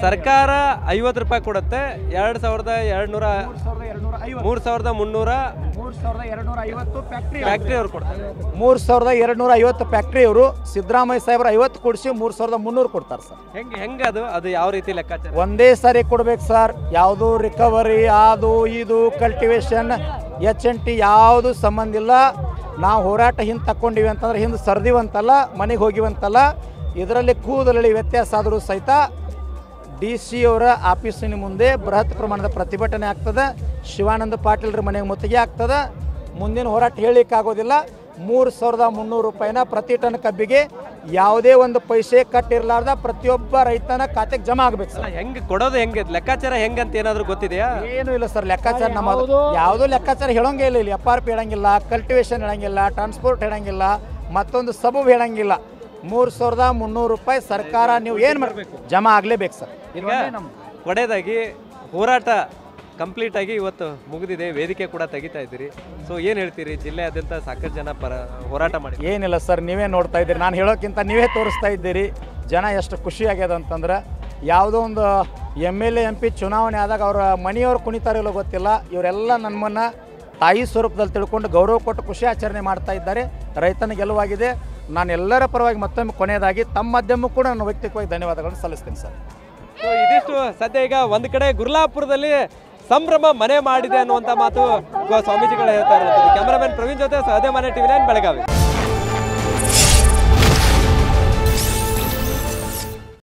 ಸರ್ಕಾರ 50 ರೂಪಾಯಿ ಕೊಡುತ್ತೆ. 3250 ಫ್ಯಾಕ್ಟ್ರಿ ಅವ್ರು ಕೊಡ್ತಾರೆ. 3250 ಫ್ಯಾಕ್ಟ್ರಿ ಅವರು ಸಿದ್ದರಾಮಯ್ಯ ಸಾಹೇಬ್ರು 50 ಕೊಡಿಸಿ 3300 ಕೊಡ್ತಾರೆ ಸರ್. ಹೆಂಗೆ ಅದು ಯಾವ ರೀತಿ ಲೆಕ್ಕಾಚಾರ? ಒಂದೇ ಸಾರಿ ಕೊಡ್ಬೇಕು ಸರ್. ಯಾವುದು ರಿಕವರಿ ಅದು ಇದು ಕಲ್ಟಿವೇಶನ್ HNT ಯಾವುದು ಸಂಬಂಧ ಇಲ್ಲ. ನಾವು ಹೋರಾಟ ಹಿಂದೆ ತಕ್ಕೊಂಡಿವಿ ಅಂತಂದ್ರೆ ಹಿಂದೆ ಸರ್ದಿವಂತಲ್ಲ, ಮನೆಗೆ ಹೋಗಿವಂತಲ್ಲ. ಇದರಲ್ಲಿ ಕೂದಲಲ್ಲಿ ವ್ಯತ್ಯಾಸ ಆದರೂ ಸಹಿತ DC ಅವರ ಆಫೀಸಿನ ಮುಂದೆ ಬೃಹತ್ ಪ್ರಮಾಣದ ಪ್ರತಿಭಟನೆ ಆಗ್ತದೆ. ಶಿವಾನಂದ ಪಾಟೀಲ್ರ ಮನೆಗೆ ಮುತ್ತಿಗೆ ಆಗ್ತದೆ. ಮುಂದಿನ ಹೋರಾಟ ಹೇಳಲಿಕ್ಕಾಗೋದಿಲ್ಲ. 3300 ರೂಪಾಯಿನ ಪ್ರತಿ ಟನ್ ಕಬ್ಬಿಗೆ ಯಾವುದೇ ಒಂದು ಪೈಸೆ ಕಟ್ಟಿರಲಾರ್ದ ಪ್ರತಿಯೊಬ್ಬ ರೈತನ ಖಾತೆಗೆ ಜಮಾ ಆಗಬೇಕು ಸರ್. ಹೆಂಗೆ ಕೊಡೋದು, ಹೆಂಗೆ ಲೆಕ್ಕಾಚಾರ ಹೆಂಗಂತ ಏನಾದರೂ ಗೊತ್ತಿದೆಯಾ? ಏನೂ ಇಲ್ಲ ಸರ್. ಲೆಕ್ಕಾಚಾರ ನಮ್ಮದು ಯಾವುದೋ ಲೆಕ್ಕಾಚಾರ ಹೇಳೋಂಗೇ ಇಲ್ಲ. ಇಲ್ಲಿ FRP ಹೇಳಂಗಿಲ್ಲ, ಕಲ್ಟಿವೇಶನ್ ಹೇಳಂಗಿಲ್ಲ, ಟ್ರಾನ್ಸ್ಪೋರ್ಟ್ ಹೇಳಂಗಿಲ್ಲ, ಮತ್ತೊಂದು ಸಬಬ್ ಹೇಳಂಗಿಲ್ಲ. 3300 ರೂಪಾಯಿ ಸರ್ಕಾರ ನೀವು ಏನು ಮಾಡಬೇಕು, ಜಮಾ ಆಗಲೇಬೇಕು ಸರ್. ಕೊನೆಯದಾಗಿ ಹೋರಾಟ ಕಂಪ್ಲೀಟ್ ಆಗಿ ಇವತ್ತು ಮುಗಿದಿದೆ, ವೇದಿಕೆ ಕೂಡ ತೆಗಿತಾ ಇದ್ದೀರಿ. ಸೊ ಏನು ಹೇಳ್ತೀರಿ? ಜಿಲ್ಲೆಯಾದ್ಯಂತ ಸಾಕಷ್ಟು ಜನ ಹೋರಾಟ ಮಾಡಿ. ಏನಿಲ್ಲ ಸರ್, ನೀವೇ ನೋಡ್ತಾ ಇದ್ದೀರಿ. ನಾನು ಹೇಳೋಕ್ಕಿಂತ ನೀವೇ ತೋರಿಸ್ತಾ ಇದ್ದೀರಿ ಜನ ಎಷ್ಟು ಖುಷಿಯಾಗ್ಯದ ಅಂತಂದ್ರೆ. ಯಾವುದೋ ಒಂದು MLA MP ಚುನಾವಣೆ ಆದಾಗ ಅವರ ಮನೆಯವರು ಕುಣಿತಾರಿಲ್ಲೋ ಗೊತ್ತಿಲ್ಲ, ಇವರೆಲ್ಲ ನಮ್ಮನ್ನು ತಾಯಿ ಸ್ವರೂಪದಲ್ಲಿ ತಿಳ್ಕೊಂಡು ಗೌರವ ಕೊಟ್ಟು ಖುಷಿ ಆಚರಣೆ ಮಾಡ್ತಾ ಇದ್ದಾರೆ. ರೈತನ ಗೆಲುವಾಗಿದೆ. ನಾನು ಎಲ್ಲರ ಪರವಾಗಿ ಮತ್ತೊಮ್ಮೆ ಕೊನೆಯದಾಗಿ ತಮ್ಮ ಮಾಧ್ಯಮಕ್ಕೂ ಕೂಡ ನಾನು ವೈಯಕ್ತಿಕವಾಗಿ ಧನ್ಯವಾದಗಳನ್ನು ಸಲ್ಲಿಸ್ತೀನಿ ಸರ್. ಸೊ ಇದಿಷ್ಟು ಸದ್ಯ. ಈಗ ಒಂದು ಕಡೆ ಗುರ್ಲಾಪುರದಲ್ಲಿ ಸಂಭ್ರಮ ಮನೆ ಮಾಡಿದೆ ಅನ್ನುವಂಥ ಮಾತು ಸ್ವಾಮೀಜಿಗಳು ಹೇಳ್ತಾ ಇರುವಂಥದ್ದು. ಕ್ಯಾಮರಾಮನ್ ಪ್ರವೀಣ್ ಜೊತೆ ಸಹದೇವ್ ಮನೆ TV9 ಬೆಳಗಾವಿ.